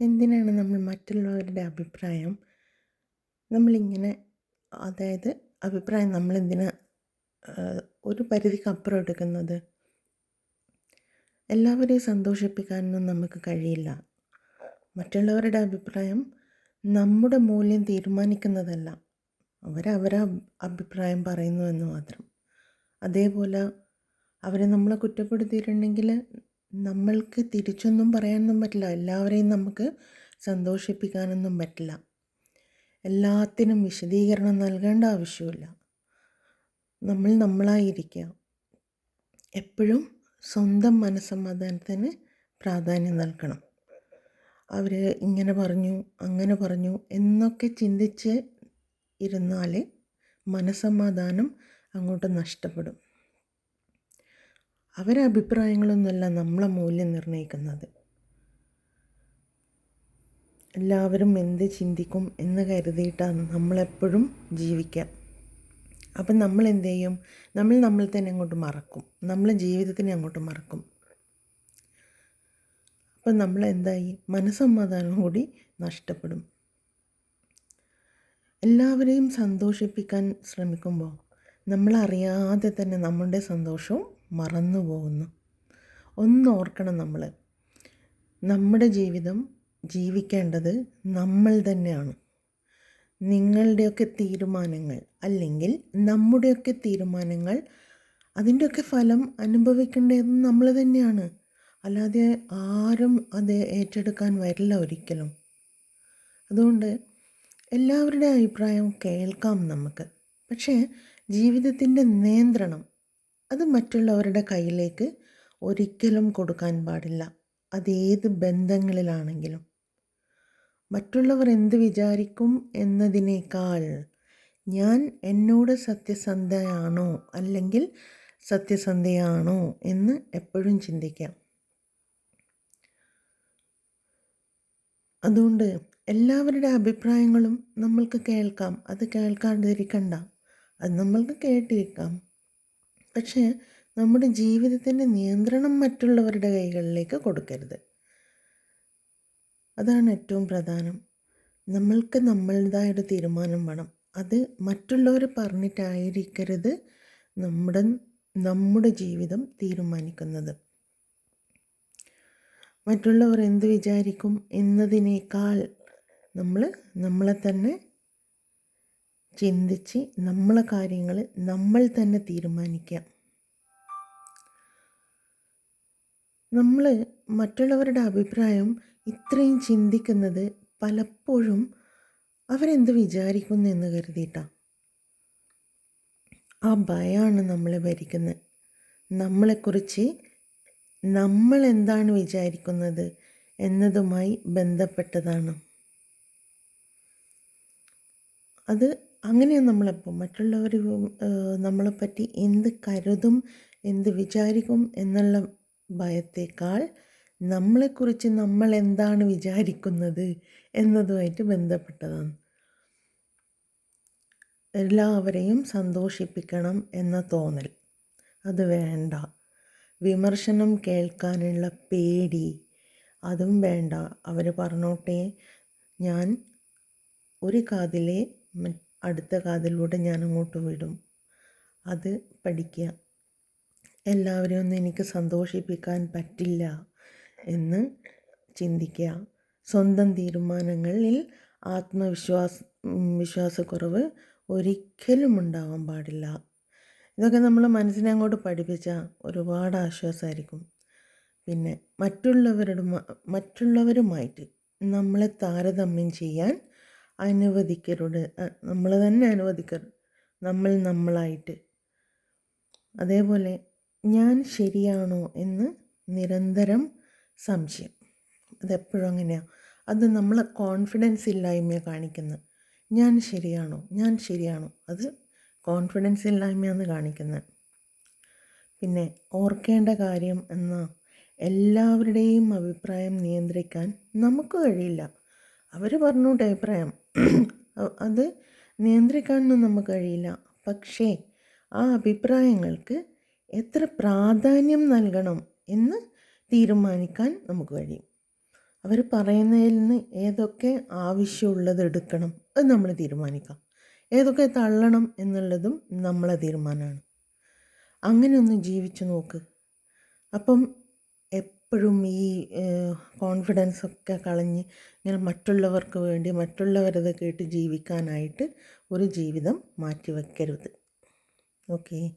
എന്തിനാണ് നമ്മൾ മറ്റുള്ളവരുടെ അഭിപ്രായം നമ്മളിങ്ങനെ അതായത് അഭിപ്രായം നമ്മളെന്തിനാ ഒരു പരിധിക്കപ്പുറം എടുക്കുന്നത്? എല്ലാവരെയും സന്തോഷിപ്പിക്കാനൊന്നും നമുക്ക് കഴിയില്ല. മറ്റുള്ളവരുടെ അഭിപ്രായം നമ്മുടെ മൂല്യം തീരുമാനിക്കുന്നതല്ല. അവരവരെ അഭിപ്രായം പറയുന്നു എന്ന് മാത്രം. അതേപോലെ അവരെ നമ്മളെ കുറ്റപ്പെടുത്തിയിട്ടുണ്ടെങ്കിൽ നമ്മൾക്ക് തിരിച്ചൊന്നും പറയാനൊന്നും പറ്റില്ല. എല്ലാവരെയും നമുക്ക് സന്തോഷിപ്പിക്കാനൊന്നും പറ്റില്ല. എല്ലാത്തിനും വിശദീകരണം നൽകേണ്ട ആവശ്യമില്ല. നമ്മൾ നമ്മളായിരിക്കുക. എപ്പോഴും സ്വന്തം മനസ്സമാധാനത്തിന് പ്രാധാന്യം നൽകണം. അവർ ഇങ്ങനെ പറഞ്ഞു അങ്ങനെ പറഞ്ഞു എന്നൊക്കെ ചിന്തിച്ച് ഇരുന്നാൽ മനസ്സമാധാനം അങ്ങോട്ട് നഷ്ടപ്പെടും. അവരെ അഭിപ്രായങ്ങളൊന്നുമല്ല നമ്മളെ മൂല്യം നിർണ്ണയിക്കുന്നത്. എല്ലാവരും എന്ത് ചിന്തിക്കും എന്ന് കരുതിയിട്ടാണ് നമ്മളെപ്പോഴും ജീവിക്കുക. അപ്പം നമ്മൾ എന്ത് ചെയ്യും? നമ്മൾ തന്നെ അങ്ങോട്ട് മറക്കും. നമ്മളെ ജീവിതത്തിനെ അങ്ങോട്ട് മറക്കും. അപ്പം നമ്മൾ എന്തായി? മനസ്സമാധാനം കൂടി നഷ്ടപ്പെടും. എല്ലാവരെയും സന്തോഷിപ്പിക്കാൻ ശ്രമിക്കുമ്പോൾ നമ്മളറിയാതെ തന്നെ നമ്മളുടെ സന്തോഷവും മറന്നു പോകുന്നു. ഓർക്കണം, നമ്മുടെ ജീവിതം ജീവിക്കേണ്ടത് നമ്മൾ തന്നെയാണ്. നിങ്ങളുടെയൊക്കെ തീരുമാനങ്ങൾ അല്ലെങ്കിൽ നമ്മുടെയൊക്കെ തീരുമാനങ്ങൾ അതിൻ്റെയൊക്കെ ഫലം അനുഭവിക്കേണ്ടത് നമ്മൾ തന്നെയാണ്. അല്ലാതെ ആരും അത് ഏറ്റെടുക്കാൻ വരില്ല ഒരിക്കലും. അതുകൊണ്ട് എല്ലാവരുടെ അഭിപ്രായം കേൾക്കാം നമുക്ക്. പക്ഷേ ജീവിതത്തിൻ്റെ നിയന്ത്രണം അത് മറ്റുള്ളവരുടെ കയ്യിലേക്ക് ഒരിക്കലും കൊടുക്കാൻ പാടില്ല. അതേത് ബന്ധങ്ങളിലാണെങ്കിലും. മറ്റുള്ളവർ എന്ത് വിചാരിക്കും എന്നതിനേക്കാൾ ഞാൻ എന്നോട് സത്യസന്ധയാണോ അല്ലെങ്കിൽ സത്യസന്ധയാണോ എന്ന് എപ്പോഴും ചിന്തിക്കാം. അതുകൊണ്ട് എല്ലാവരുടെ അഭിപ്രായങ്ങളും നമ്മൾക്ക് കേൾക്കാം. അത് കേൾക്കാതിരിക്കണ്ട, അത് നമ്മൾക്ക് കേട്ടിരിക്കാം. പക്ഷേ നമ്മുടെ ജീവിതത്തിൻ്റെ നിയന്ത്രണം മറ്റുള്ളവരുടെ കൈകളിലേക്ക് കൊടുക്കരുത്. അതാണ് ഏറ്റവും പ്രധാനം. നമ്മൾക്ക് നമ്മളുടേതായൊരു തീരുമാനം വേണം. അത് മറ്റുള്ളവർ പറഞ്ഞിട്ടായിരിക്കരുത് നമ്മുടെ ജീവിതം തീരുമാനിക്കുന്നത്. മറ്റുള്ളവർ എന്ത് വിചാരിക്കും എന്നതിനേക്കാൾ നമ്മളെ തന്നെ ചിന്തിച്ച് നമ്മളെ കാര്യങ്ങൾ നമ്മൾ തന്നെ തീരുമാനിക്കുക. നമ്മൾ മറ്റുള്ളവരുടെ അഭിപ്രായം ഇത്രയും ചിന്തിക്കുന്നത് പലപ്പോഴും അവരെന്ത് വിചാരിക്കുന്നു എന്ന് കരുതിയിട്ടാണ്. ആ ഭയമാണ് നമ്മളെ ഭരിക്കുന്നത്. നമ്മളെക്കുറിച്ച് നമ്മൾ എന്താണ് വിചാരിക്കുന്നത് എന്നതുമായി ബന്ധപ്പെട്ടതാണ്. അത് അങ്ങനെയാണ് നമ്മളപ്പോൾ മറ്റുള്ളവർ നമ്മളെപ്പറ്റി എന്ത് കരുതും എന്ത് വിചാരിക്കും എന്നുള്ള ഭയത്തേക്കാൾ നമ്മളെക്കുറിച്ച് നമ്മൾ എന്താണ് വിചാരിക്കുന്നത് എന്നതുമായിട്ട് ബന്ധപ്പെട്ടതാണ്. എല്ലാവരെയും സന്തോഷിപ്പിക്കണം എന്ന തോന്നൽ അത് വേണ്ട. വിമർശനം കേൾക്കാനുള്ള പേടി അതും വേണ്ട. അവർ പറഞ്ഞോട്ടെ, ഞാൻ ഒരു കാതിലെ അടുത്ത കാതിലൂടെ ഞാൻ അങ്ങോട്ട് വിടും. അത് പഠിക്കുക. എല്ലാവരെയും ഒന്നും എനിക്ക് സന്തോഷിപ്പിക്കാൻ പറ്റില്ല എന്ന് ചിന്തിക്കുക. സ്വന്തം തീരുമാനങ്ങളിൽ വിശ്വാസക്കുറവ് ഒരിക്കലും ഉണ്ടാവാൻ പാടില്ല. ഇതൊക്കെ നമ്മൾ മനസ്സിനെ അങ്ങോട്ട് പഠിപ്പിച്ചാൽ ഒരുപാട് ആശ്വാസമായിരിക്കും. പിന്നെ മറ്റുള്ളവരുമായിട്ട് നമ്മളെ താരതമ്യം ചെയ്യാൻ അനുവദിക്കരുത്. നമ്മൾ തന്നെ അനുവദിക്കരുത്. നമ്മളായിട്ട്. അതേപോലെ ഞാൻ ശരിയാണോ എന്ന് നിരന്തരം സംശയം. അതെപ്പോഴും അങ്ങനെയാണ്. അത് നമ്മളെ കോൺഫിഡൻസ് ഇല്ലായ്മയെ കാണിക്കുന്നത്. ഞാൻ ശരിയാണോ അത് കോൺഫിഡൻസ് ഇല്ലായ്മയാണ് കാണിക്കുന്നത്. പിന്നെ ഓർക്കേണ്ട കാര്യം എല്ലാവരുടെയും അഭിപ്രായം നിയന്ത്രിക്കാൻ നമുക്ക് കഴിയില്ല. അവർ പറഞ്ഞോട്ടെ അഭിപ്രായം, അത് നിയന്ത്രിക്കാനൊന്നും നമുക്ക് കഴിയില്ല. പക്ഷേ ആ അഭിപ്രായങ്ങൾക്ക് എത്ര പ്രാധാന്യം നൽകണം എന്ന് തീരുമാനിക്കാൻ നമുക്ക് കഴിയും. അവർ പറയുന്നതിൽ നിന്ന് ഏതൊക്കെ ആവശ്യമുള്ളത് എടുക്കണം അത് നമ്മൾ തീരുമാനിക്കാം. ഏതൊക്കെ തള്ളണം എന്നുള്ളതും നമ്മളെ തീരുമാനമാണ്. അങ്ങനെ ഒന്ന് ജീവിച്ചു നോക്ക്. അപ്പം എപ്പോഴും ഈ കോൺഫിഡൻസൊക്കെ കളഞ്ഞ് ഇങ്ങനെ മറ്റുള്ളവർക്ക് വേണ്ടി മറ്റുള്ളവരത് കേട്ട് ജീവിക്കാനായിട്ട് ഒരു ജീവിതം മാറ്റി വയ്ക്കരുത്. ഓക്കേ.